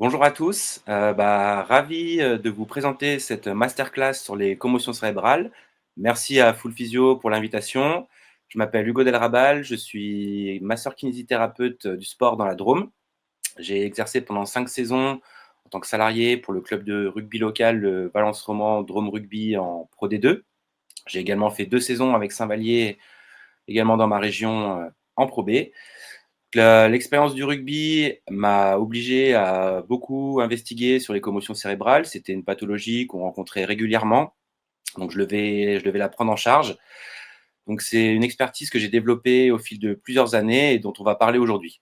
Bonjour à tous, ravi, de vous présenter cette masterclass sur les commotions cérébrales. Merci à Full Physio pour l'invitation. Je m'appelle Hugo Delrabal, je suis masseur kinésithérapeute, du sport dans la Drôme. J'ai exercé pendant 5 saisons en tant que salarié pour le club de rugby local, le Valence Roman Drôme Rugby en Pro D2. J'ai également fait 2 saisons avec Saint-Vallier, également dans ma région, en Pro B. L'expérience du rugby m'a obligé à beaucoup investiguer sur les commotions cérébrales. C'était une pathologie qu'on rencontrait régulièrement, donc je devais la prendre en charge. Donc c'est une expertise que j'ai développée au fil de plusieurs années et dont on va parler aujourd'hui.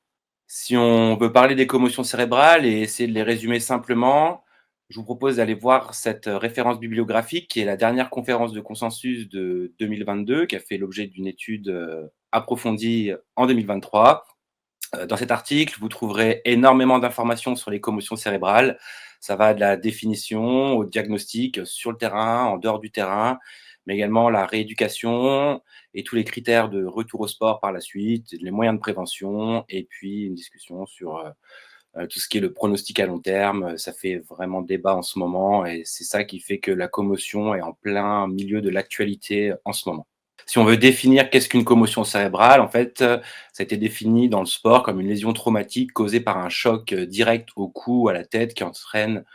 Si on veut parler des commotions cérébrales et essayer de les résumer simplement, je vous propose d'aller voir cette référence bibliographique qui est la dernière conférence de consensus de 2022, qui a fait l'objet d'une étude, approfondie en 2023. Dans cet article, vous trouverez énormément d'informations sur les commotions cérébrales. Ça va de la définition au diagnostic sur le terrain, en dehors du terrain, mais également la rééducation et tous les critères de retour au sport par la suite, les moyens de prévention et puis une discussion sur, tout ce qui est le pronostic à long terme. Ça fait vraiment débat en ce moment et c'est ça qui fait que la commotion est en plein milieu de l'actualité en ce moment. Si on veut définir qu'est-ce qu'une commotion cérébrale, en fait, ça a été défini dans le sport comme une lésion traumatique causée par un choc, direct au cou ou à la tête qui entraîne,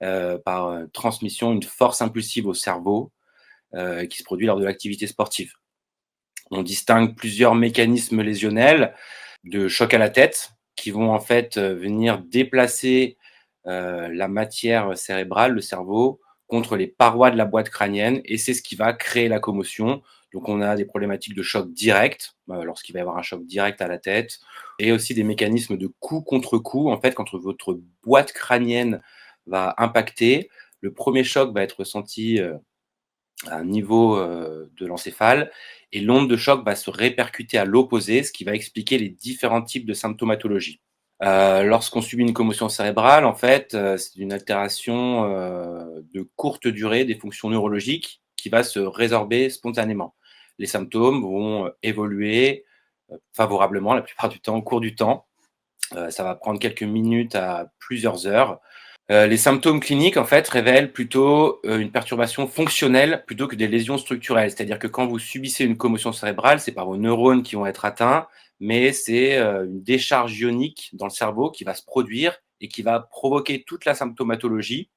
par, transmission une force impulsive au cerveau, qui se produit lors de l'activité sportive. On distingue plusieurs mécanismes lésionnels de choc à la tête qui vont en fait, venir déplacer, la matière cérébrale, le cerveau, contre les parois de la boîte crânienne et c'est ce qui va créer la commotion. Donc on a des problématiques de choc direct, lorsqu'il va y avoir un choc direct à la tête et aussi des mécanismes de coup contre coup. En fait, quand votre boîte crânienne va impacter, le premier choc va être ressenti, à un niveau, de l'encéphale et l'onde de choc va se répercuter à l'opposé, ce qui va expliquer les différents types de symptomatologie. Lorsqu'on subit une commotion cérébrale, en fait, c'est une altération, de courte durée des fonctions neurologiques qui va se résorber spontanément. Les symptômes vont, évoluer, favorablement la plupart du temps, au cours du temps. Ça va prendre quelques minutes à plusieurs heures. Les symptômes cliniques, en fait, révèlent plutôt, une perturbation fonctionnelle plutôt que des lésions structurelles. C'est-à-dire que quand vous subissez une commotion cérébrale, c'est pas vos neurones qui vont être atteints, mais c'est, une décharge ionique dans le cerveau qui va se produire et qui va provoquer toute la symptomatologie.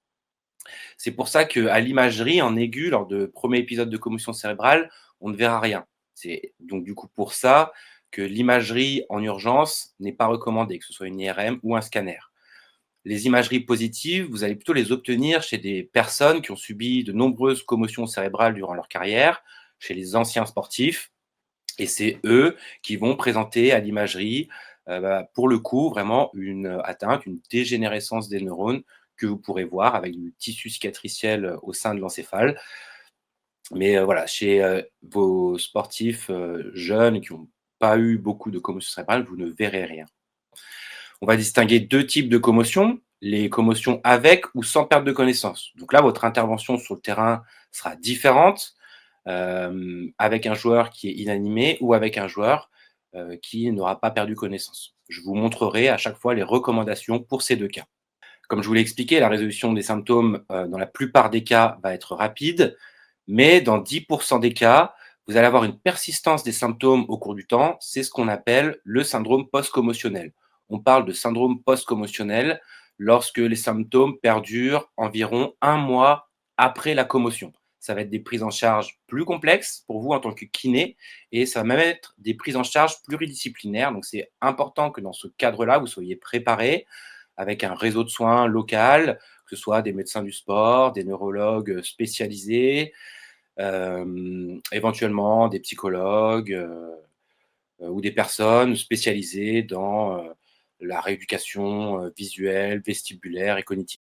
C'est pour ça qu'à l'imagerie, en aigu, lors de premiers épisodes de commotion cérébrale, on ne verra rien. C'est donc du coup pour ça que l'imagerie en urgence n'est pas recommandée, que ce soit une IRM ou un scanner. Les imageries positives, vous allez plutôt les obtenir chez des personnes qui ont subi de nombreuses commotions cérébrales durant leur carrière, chez les anciens sportifs et c'est eux qui vont présenter à l'imagerie, pour le coup, vraiment une atteinte, une dégénérescence des neurones que vous pourrez voir avec du tissu cicatriciel, au sein de l'encéphale. Mais, voilà, chez, vos sportifs, jeunes qui n'ont pas eu beaucoup de commotions cérébrales, vous ne verrez rien. On va distinguer 2 types de commotions, les commotions avec ou sans perte de connaissance. Donc là, votre intervention sur le terrain sera différente, avec un joueur qui est inanimé ou avec un joueur, qui n'aura pas perdu connaissance. Je vous montrerai à chaque fois les recommandations pour ces 2 cas. Comme je vous l'ai expliqué, la résolution des symptômes, dans la plupart des cas va être rapide, mais dans 10 des cas, vous allez avoir une persistance des symptômes au cours du temps. C'est ce qu'on appelle le syndrome post-commotionnel. On parle de syndrome post-commotionnel lorsque les symptômes perdurent environ 1 mois après la commotion. Ça va être des prises en charge plus complexes pour vous en tant que kiné et ça va même être des prises en charge pluridisciplinaires. Donc c'est important que dans ce cadre-là, vous soyez préparés avec un réseau de soins local, que ce soit des médecins du sport, des neurologues spécialisés, éventuellement des psychologues, ou des personnes spécialisées dans, la rééducation, visuelle, vestibulaire et cognitive.